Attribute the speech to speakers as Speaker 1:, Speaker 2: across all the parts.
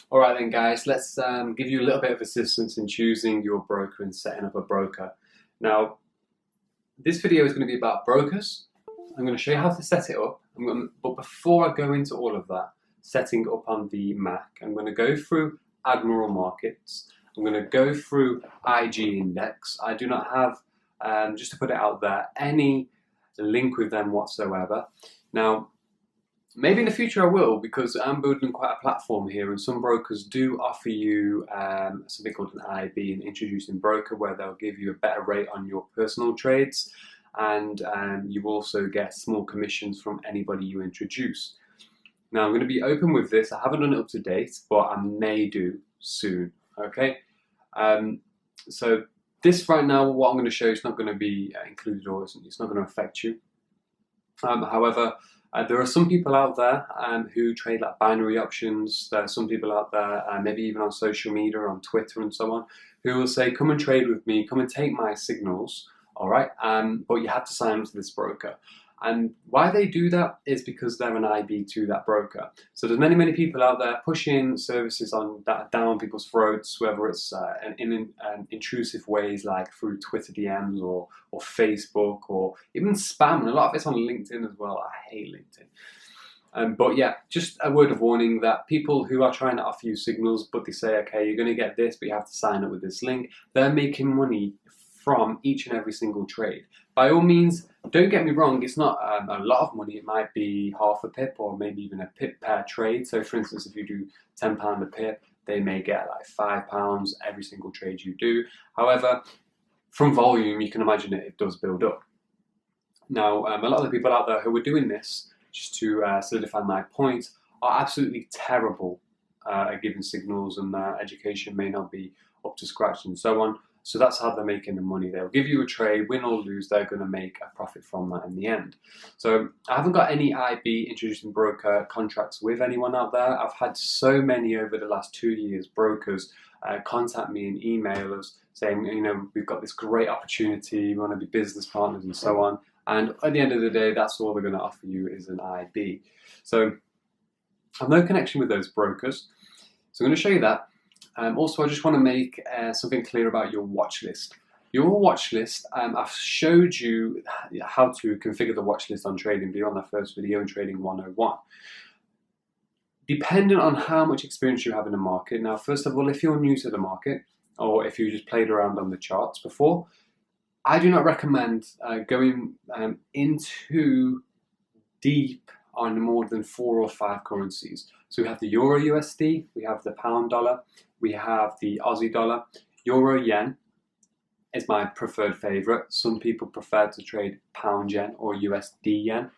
Speaker 1: All right then, guys, let's give you a little bit of assistance in choosing your broker and setting up a broker. Now, this video is going to be about brokers. I'm going to show you how to set it up. But before I go into all of that, setting up on the Mac, I'm going to go through Admiral Markets. I'm going to go through IG Index. I do not have, just to put it out there, any link with them whatsoever. Now, maybe in the future I will, because I'm building quite a platform here, and some brokers do offer you something called an IB, an introducing broker, where they'll give you a better rate on your personal trades, and you also get small commissions from anybody you introduce. Now, I'm going to be open with this. I haven't done it up to date, but I may do soon. Okay, so this right now, what I'm going to show you is not going to be included, or it's not going to affect you. However, there are some people out there who trade like binary options. There are some people out there, maybe even on social media, on Twitter and so on, who will say, come and trade with me, come and take my signals, all right? But you have to sign up to this broker. And why they do that is because they're an IB to that broker. So there's many people out there pushing services down people's throats, whether it's in intrusive ways like through Twitter DMs or Facebook, or even spam. And a lot of it's on LinkedIn as well. I hate LinkedIn. But yeah, just a word of warning that people who are trying to offer you signals, but they say, okay, you're going to get this, but you have to sign up with this link, they're making money from each and every single trade. By all means, don't get me wrong, it's not a lot of money. It might be half a pip or maybe even a pip per trade. So for instance, if you do £10 a pip, they may get like £5 every single trade you do. However, from volume, you can imagine it does build up. Now, a lot of the people out there who are doing this, just to solidify my point, are absolutely terrible at giving signals, and their education may not be up to scratch and so on. So that's how they're making the money. They'll give you a trade, win or lose, they're going to make a profit from that in the end. So I haven't got any IB introducing broker contracts with anyone out there. I've had so many over the last 2 years, brokers contact me and email us saying, you know, we've got this great opportunity, we want to be business partners and so on. And at the end of the day, that's all they're going to offer you is an IB. So I have no connection with those brokers. So I'm going to show you that. Also, I just want to make something clear about your watch list. Your watch list, I've showed you how to configure the watch list on TradingView on the first video in Trading 101. Depending on how much experience you have in the market. Now, first of all, if you're new to the market, or if you just played around on the charts before, I do not recommend going into deep on more than 4 or 5 currencies. So we have the Euro USD, we have the pound dollar, we have the Aussie dollar. Euro yen is my preferred favorite. Some people prefer to trade pound yen or USD yen.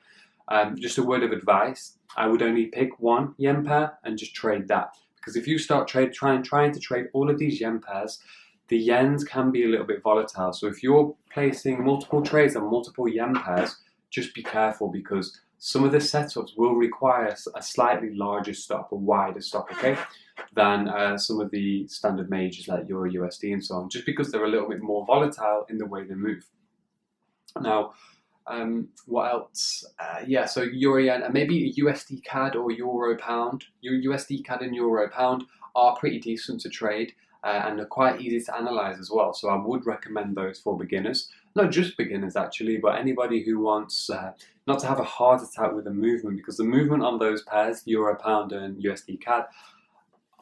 Speaker 1: Just a word of advice, I would only pick one yen pair and just trade that. Because if you start trying to trade all of these yen pairs, the yens can be a little bit volatile. So if you're placing multiple trades on multiple yen pairs, just be careful, because some of the setups will require a slightly larger stop, a wider stop, okay, than some of the standard majors like Euro USD and so on, just because they're a little bit more volatile in the way they move. Now, what else? Yeah, so Euro yen, and maybe a USD CAD or Euro pound. USD CAD and Euro pound are pretty decent to trade. And they're quite easy to analyze as well. So I would recommend those for beginners. Not just beginners actually, but anybody who wants not to have a heart attack with the movement, because the movement on those pairs, Euro Pound and USD CAD,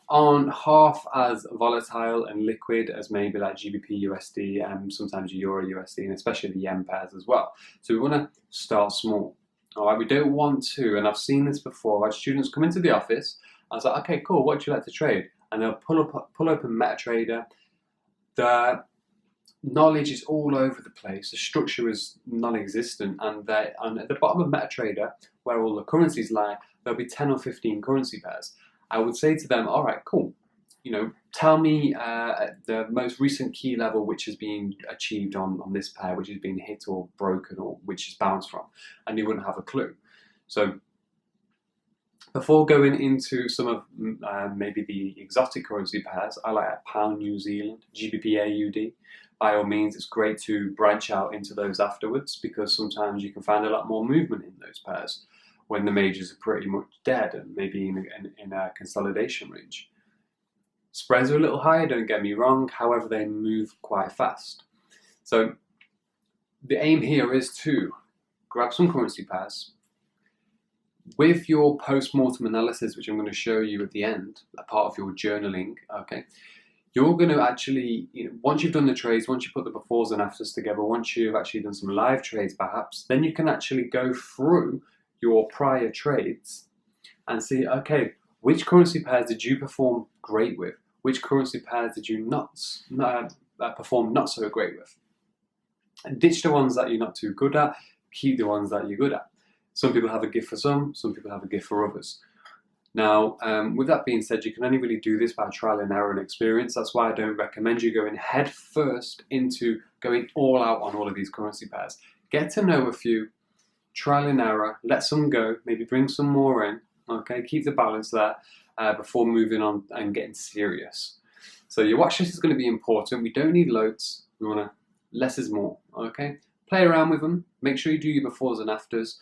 Speaker 1: aren't half as volatile and liquid as maybe like GBP USD and sometimes Euro USD, and especially the yen pairs as well. So we want to start small. All right, we don't want to, and I've seen this before, our students come into the office, I was like, okay, cool, what do you like to trade? And they'll pull open MetaTrader. The knowledge is all over the place. The structure is non-existent, and at the bottom of MetaTrader, where all the currencies lie, there'll be 10 or 15 currency pairs. I would say to them, all right, cool. You know, tell me the most recent key level which has been achieved on this pair, which has been hit or broken, or which is bounced from, and you wouldn't have a clue. So before going into some of maybe the exotic currency pairs, I like pound New Zealand, GBP AUD. By all means, it's great to branch out into those afterwards, because sometimes you can find a lot more movement in those pairs when the majors are pretty much dead and maybe in a consolidation range. Spreads are a little higher, don't get me wrong, however they move quite fast. So the aim here is to grab some currency pairs. With your post-mortem analysis, which I'm going to show you at the end, a part of your journaling, okay, you're going to actually, once you've done the trades, once you put the befores and afters together, once you've actually done some live trades perhaps, then you can actually go through your prior trades and see, okay, which currency pairs did you perform great with? Which currency pairs did you not perform not so great with? And ditch the ones that you're not too good at, keep the ones that you're good at. Some people have a gift for some people have a gift for others. Now, with that being said, you can only really do this by trial and error and experience. That's why I don't recommend you going head first into going all out on all of these currency pairs. Get to know a few, trial and error, let some go, maybe bring some more in, okay? Keep the balance there before moving on and getting serious. So your watch list is going to be important. We don't need loads. We want to, less is more, okay? Play around with them. Make sure you do your befores and afters.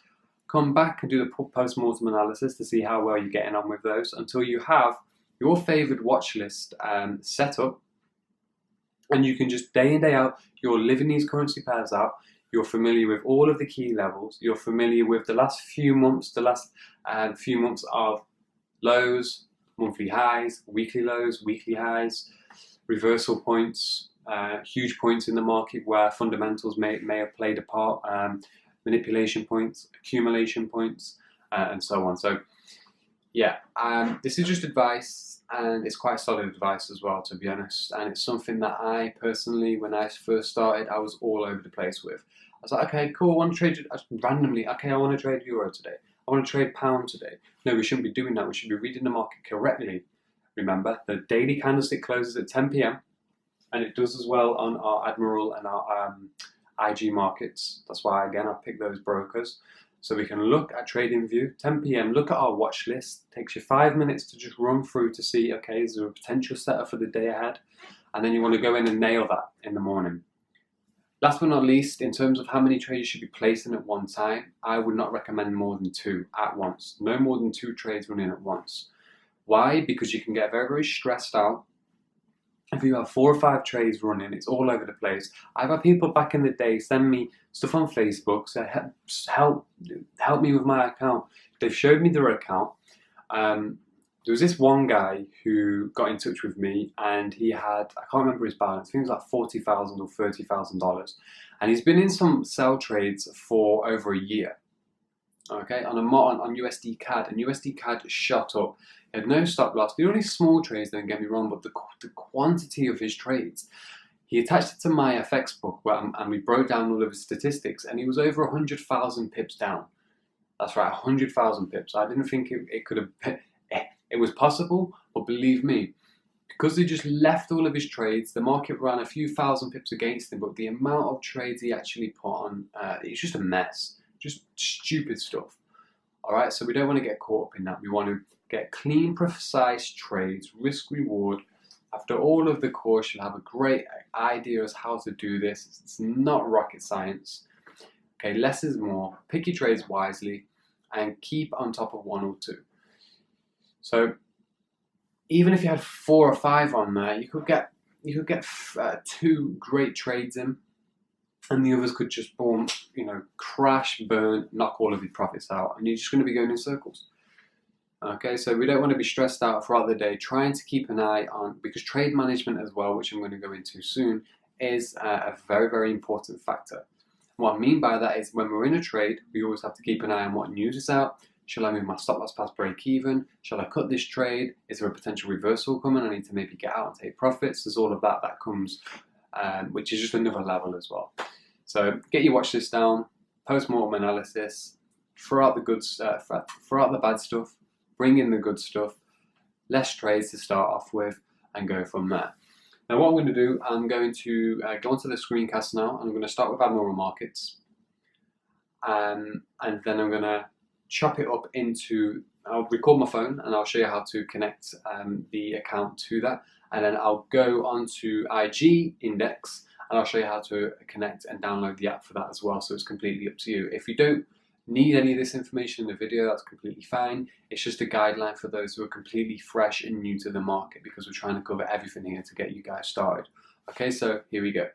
Speaker 1: Come back and do the post-mortem analysis to see how well you're getting on with those until you have your favoured watch list set up, and you can just day in, day out, you're living these currency pairs out, you're familiar with all of the key levels, you're familiar with the last few months, of lows, monthly highs, weekly lows, weekly highs, reversal points, huge points in the market where fundamentals may have played a part, manipulation points, accumulation points, and so on. So yeah, this is just advice, and it's quite solid advice as well, to be honest. And it's something that I personally, when I first started, I was all over the place with. I was like, okay, cool, I want to trade randomly. Okay, I want to trade euro today. I want to trade pound today. No, we shouldn't be doing that. We should be reading the market correctly. Remember, the daily candlestick closes at 10 p.m. and it does as well on our Admiral and our IG markets. That's why, again, I picked those brokers. So we can look at TradingView, 10 p.m, look at our watch list. It takes you 5 minutes to just run through to see, okay, is there a potential setup for the day ahead? And then you want to go in and nail that in the morning. Last but not least, in terms of how many trades you should be placing at one time, I would not recommend more than 2 at once. No more than 2 trades running at once. Why? Because you can get very, very stressed out. If you have 4 or 5 trades running, it's all over the place. I've had people back in the day send me stuff on Facebook, say, help me with my account. They've showed me their account. There was this one guy who got in touch with me, and he had, I can't remember his balance, I think it was like $40,000 or $30,000. And he's been in some sell trades for over a year. Okay, on USD CAD, and USD CAD shot up. He had no stop loss. They're only small trades, don't get me wrong, but the quantity of his trades. He attached it to my FX book, and we broke down all of his statistics, and he was over 100,000 pips down. That's right, 100,000 pips. I didn't think it could have. It was possible, but believe me, because he just left all of his trades, the market ran a few thousand pips against him, but the amount of trades he actually put on, it's just a mess. Just stupid stuff. Alright, so we don't want to get caught up in that. We want to get clean, precise trades, risk reward. After all of the course, you'll have a great idea as how to do this. It's not rocket science. Okay, less is more. Pick your trades wisely and keep on top of 1 or 2. So even if you had 4 or 5 on there, you could get 2 great trades in, and the others could just boom, crash, burn, knock all of your profits out, and you're just going to be going in circles. Okay, so we don't want to be stressed out throughout the day, trying to keep an eye on, because trade management as well, which I'm going to go into soon, is a very, very important factor. What I mean by that is when we're in a trade, we always have to keep an eye on what news is out. Shall I move my stop loss past break even? Shall I cut this trade? Is there a potential reversal coming? I need to maybe get out and take profits. There's all of that comes, which is just another level as well. So get your watch list down, post-mortem analysis, throw out the good stuff, throw out the bad stuff, bring in the good stuff, less trades to start off with, and go from there. Now what I'm going to do, I'm going to go onto the screencast now, and I'm going to start with abnormal markets, and then I'm going to chop it up into, I'll record my phone and I'll show you how to connect the account to that, and then I'll go onto IG index and I'll show you how to connect and download the app for that as well. So it's completely up to you. If you don't need any of this information in the video, that's completely fine. It's just a guideline for those who are completely fresh and new to the market, because we're trying to cover everything here to get you guys started. Okay, so here we go.